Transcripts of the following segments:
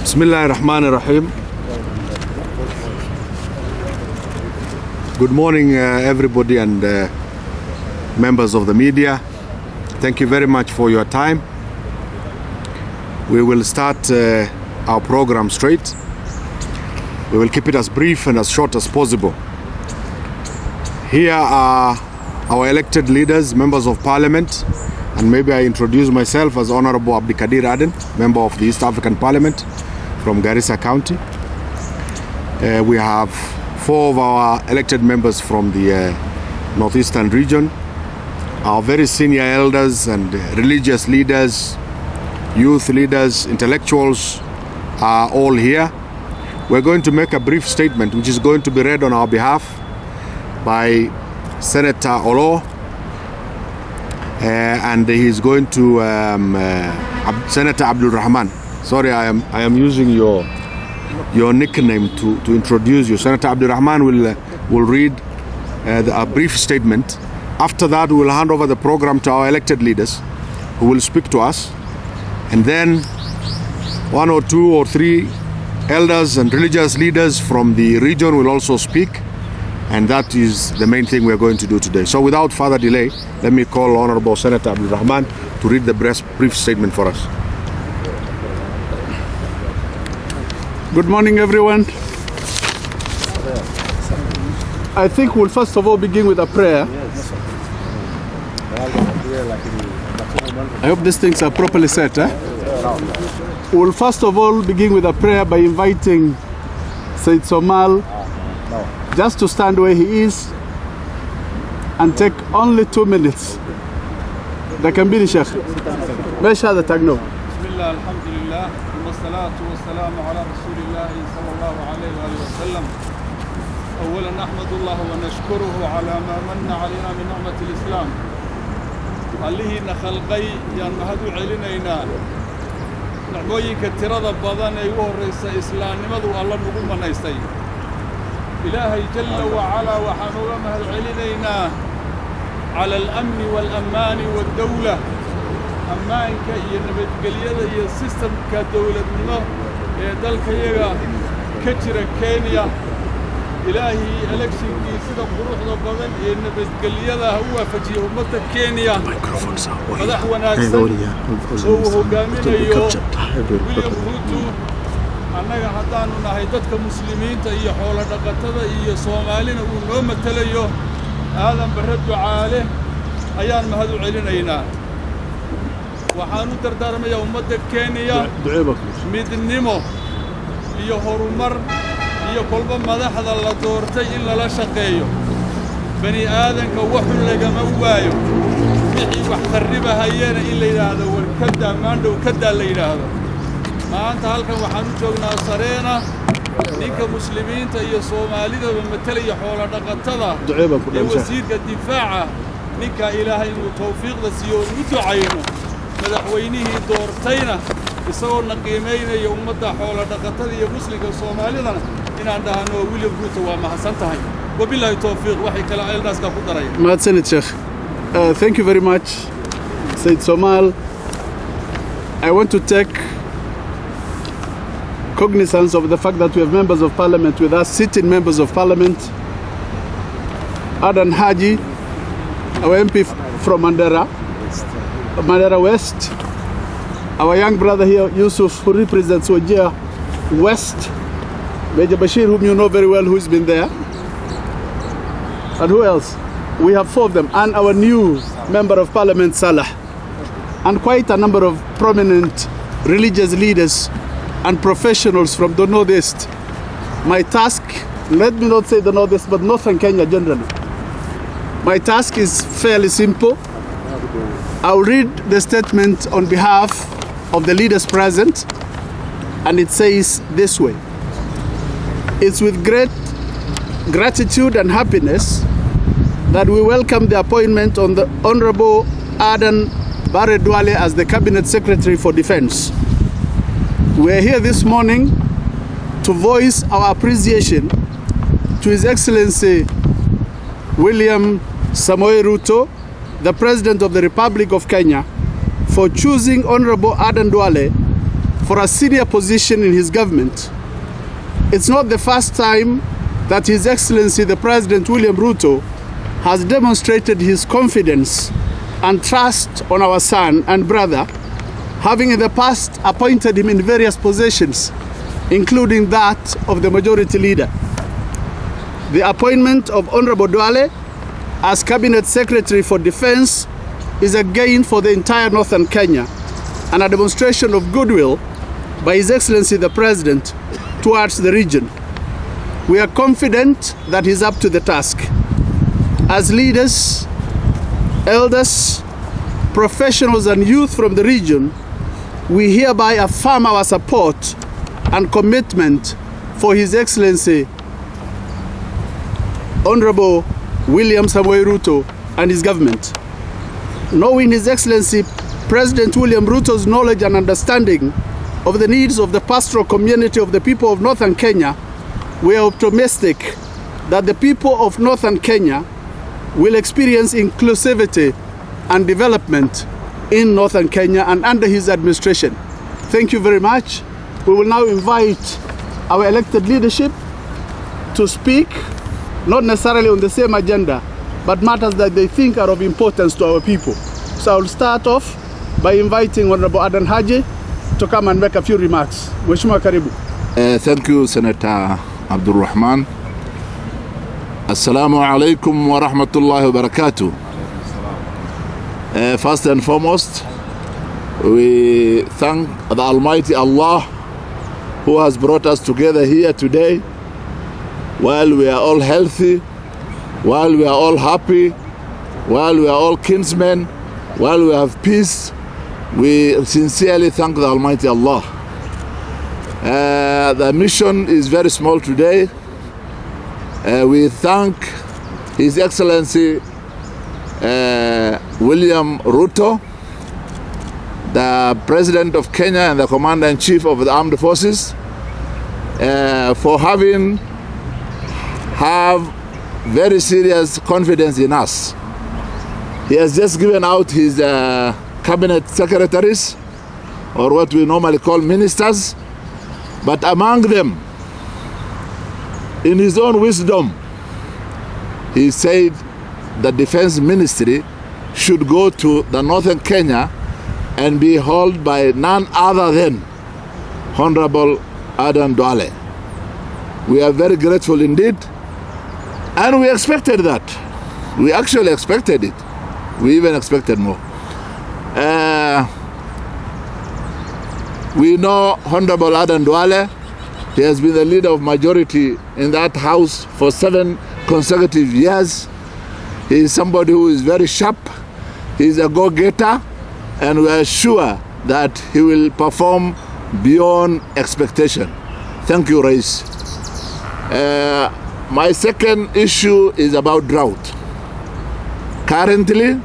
Bismillahir Rahmanir Rahim. Good morning, everybody and members of the media. Thank you very much for your time. We will start our program straight. We will keep it as brief and as short as possible. Here are our elected leaders, members of parliament, and maybe I introduce myself as Honorable Abdikadir Aden, member of the East African Parliament from Garissa County. We have 4 of our elected members from the Northeastern region. Our very senior elders and religious leaders, youth leaders, intellectuals are all here. We're going to make a brief statement which is going to be read on our behalf by Senator Olo, and he's going to Senator Abdul Rahman. Sorry, I am using your nickname to introduce you. Senator Abdul Rahman will read a brief statement. After that, we will hand over the program to our elected leaders who will speak to us. And then 1 or 2 or 3 elders and religious leaders from the region will also speak. And that is the main thing we're going to do today. So without further delay, let me call Honorable Senator Abdul Rahman to read the brief statement for us. Good morning, everyone. I think we'll first of all begin with a prayer. I hope these things are properly set. We'll first of all begin with a prayer by inviting Said Somal just to stand where he is and take only 2 minutes. That can be the Sheikh. Mesha the Tagno. Bismillah, alhamdulillah, wassalatu wassalamu ala rasulillah sallallahu alayhi wa sallam. أولا نحمد الله ونشكره على ما من علينا من نعمة الإسلام. عليه نخلقي يان مهدو علينا نعمويك التراد بضان أيوه الرئيس إسلام نمضوا الله نقوم نيستي إلهي جل وعلا وحنوغ مهدو علينا على الأمن والأمان والدولة أمانك ينبت قليلا يسيستم كدولة نمو دالك يغا كتر كينيا إلهي إلكشن سيدا قروح ضبطن ينبت قليلا هو فجيه أمة كينيا مدح وناكسن هو قامين أيوه ويليام روتو annaga haddaanu nahay dadka muslimiinta iyo xoolo dhaqatada iyo Soomaalina uu noo matalayo aadan barre ducaale ayaan mahad u celinaynaa waxaan u dardaarmayaa ummadda Kenya midnimo iyo horumar iyo kolba madaxda la doortay in lala shaqeeyo bani aadanka wuxuu lagama waayo wixii wax qarribahayeen in la yiraahdo warkada maandhow kada la yiraahdo maanta halkan waxaan u joognaa sareena ninka muslimiinta iyo Soomaalida matalaya xoolo dhaqatada ee wasiirka difaaca ninka Ilaahay inuu tawfiiqda siiyo u ducayno madaxweynihii doortayna isagoo qiimeynaya ummadda xoolo dhaqatada iyo muslimka Soomaalidana inaan dhahno William Ruto waa mahadsan tahay wabillahi tawfiiq waxay kala eeldaaska ku daray mahadsanid Sheikh. Thank you very much, Said Somal. I want to take cognizance of the fact that we have members of parliament with us, sitting members of parliament. Adan Haji, our MP from Mandera West. Our young brother here, Yusuf, who represents Wajir West. Major Bashir, whom you know very well, who's been there. And who else? We have 4 of them. And our new member of parliament, Salah. And quite a number of prominent religious leaders and professionals from the Northeast. My task, let me not say the Northeast, but Northern Kenya generally. My task is fairly simple. I'll read the statement on behalf of the leaders present, and it says this way. It's with great gratitude and happiness that we welcome the appointment on the Honorable Aden Bare Duale as the Cabinet Secretary for Defense. We are here this morning to voice our appreciation to His Excellency William Samoei Ruto, the President of the Republic of Kenya, for choosing Honorable Aden Duale for a senior position in his government. It's not the first time that His Excellency the President William Ruto has demonstrated his confidence and trust on our son and brother, having in the past appointed him in various positions, including that of the majority leader. The appointment of Honorable Duale as Cabinet Secretary for Defense is a gain for the entire Northern Kenya and a demonstration of goodwill by His Excellency the President towards the region. We are confident that he's up to the task. As leaders, elders, professionals and youth from the region, we hereby affirm our support and commitment for His Excellency Honorable William Samoei Ruto and his government. Knowing His Excellency President William Ruto's knowledge and understanding of the needs of the pastoral community of the people of Northern Kenya, we are optimistic that the people of Northern Kenya will experience inclusivity and development in Northern Kenya and under his administration. Thank you very much. We will now invite our elected leadership to speak, not necessarily on the same agenda, but matters that they think are of importance to our people. So I will start off by inviting Honorable Adan Haji to come and make a few remarks. Mheshimiwa, karibu. Thank you, Senator Abdul Rahman. Assalamu alaikum wa rahmatullahi wa barakatuh. First and foremost, we thank the Almighty Allah who has brought us together here today while we are all healthy, while we are all happy, while we are all kinsmen, while we have peace. We sincerely thank the Almighty Allah. The mission is very small today. We thank His Excellency William Ruto, the President of Kenya and the Commander-in-Chief of the Armed Forces, for having very serious confidence in us. He has just given out his cabinet secretaries, or what we normally call ministers, but among them, in his own wisdom, he said the defense ministry should go to the Northern Kenya and be held by none other than Honorable Adan Duale. We are very grateful indeed, and we expected that. We actually expected it. We even expected more. We know Honorable Adan Duale. He has been the leader of majority in that house for 7 consecutive years. He is somebody who is very sharp. He is a go-getter, and we are sure that he will perform beyond expectation. Thank you, Rais. My second issue is about drought. Currently,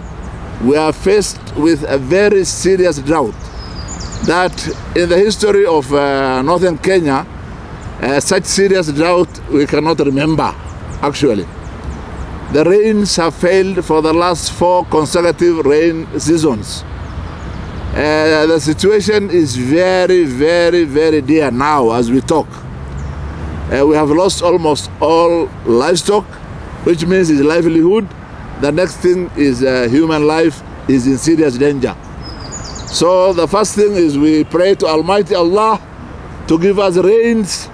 we are faced with a very serious drought that in the history of Northern Kenya, such serious drought we cannot remember, actually. The rains have failed for the last 4 consecutive rain seasons. The situation is very, very, very dear now as we talk. We have lost almost all livestock, which means his livelihood. The next thing is human life is in serious danger. So the first thing is we pray to Almighty Allah to give us rains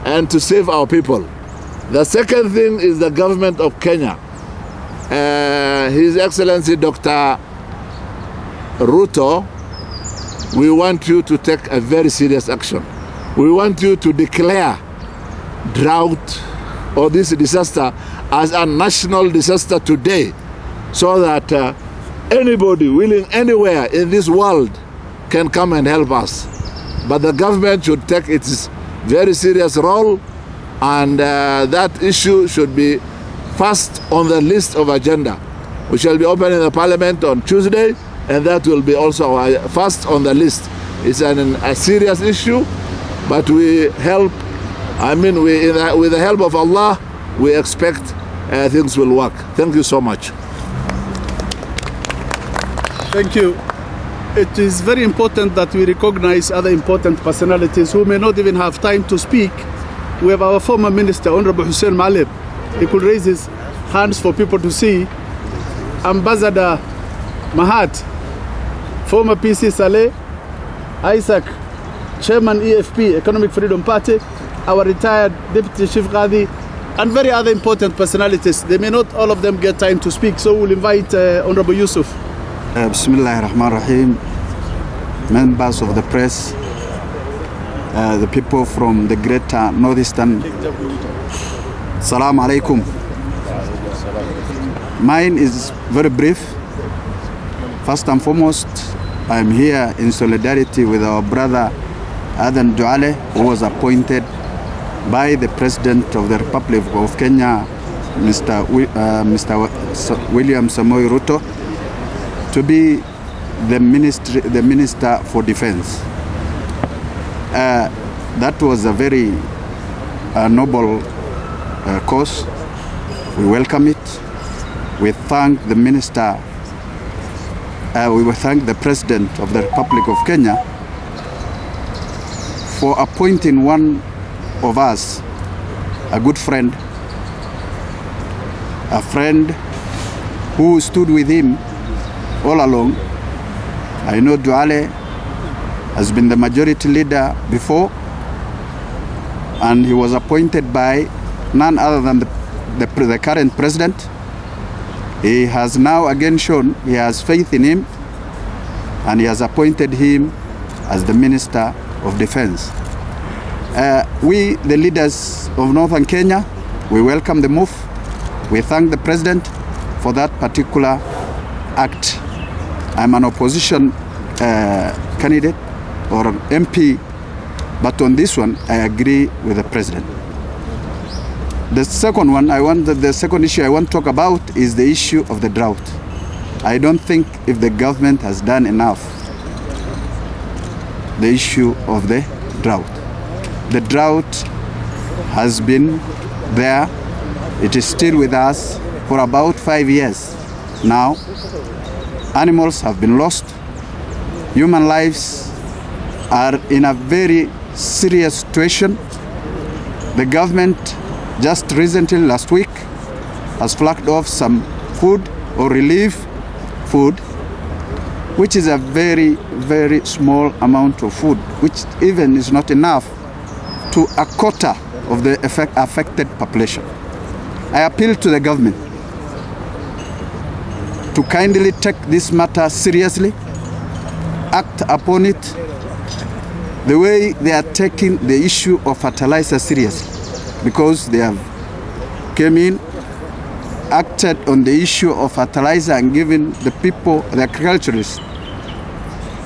and to save our people. The second thing is the government of Kenya. His Excellency Dr. Ruto, we want you to take a very serious action. We want you to declare drought or this disaster as a national disaster today, so that anybody willing anywhere in this world can come and help us. But the government should take its very serious role, and that issue should be first on the list of agenda. We shall be opening the parliament on Tuesday, and that will be also first on the list. It's a serious issue, but we help. With the help of Allah, we expect things will work. Thank you so much. Thank you. it is very important that we recognize other important personalities who may not even have time to speak. We have our former minister, Honorable Hussein Malib. He could raise his hands for people to see. Ambassador Mahat, former PC Saleh, Isaac, Chairman EFP, Economic Freedom Party, our retired Deputy Chief Qadi, and very other important personalities. They may not all of them get time to speak, so we'll invite Honorable Yusuf. Bismillahir Rahmanir Rahim, members of the press, the people from the greater northeastern. Assalamu alaikum. Mine is very brief. First and foremost, I am here in solidarity with our brother Adan Duale, who was appointed by the President of the Republic of Kenya, Mr. William Samoei Ruto, to be the Minister for Defense. That was a very noble cause. We welcome it. We thank the Minister, we will thank the President of the Republic of Kenya for appointing one of us, a good friend, a friend who stood with him all along. I know Duale has been the majority leader before, and he was appointed by none other than the current president. He has now again shown he has faith in him, and he has appointed him as the Minister of Defense. We, the leaders of Northern Kenya, we welcome the move. We thank the President for that particular act. I'm an opposition candidate or an MP, but on this one, I agree with the President. The second issue I want to talk about is the issue of the drought. I don't think if the government has done enough, the issue of the drought. The drought has been there. It is still with us for about 5 years now. Animals have been lost. Human lives are in a very serious situation. The government just recently, last week, has flagged off some food or relief food, which is a very, very small amount of food, which even is not enough to a quarter of the affected population. I appeal to the government to kindly take this matter seriously, act upon it the way they are taking the issue of fertilizer seriously, because they have came in, acted on the issue of fertilizer and given the people, the agriculturists,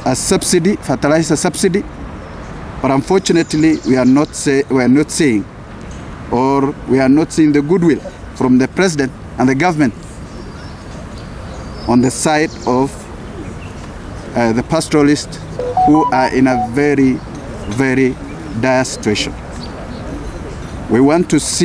a subsidy, fertilizer subsidy. But unfortunately, we are not seeing the goodwill from the President and the government on the side of the pastoralists who are in a very, very dire situation. We want to see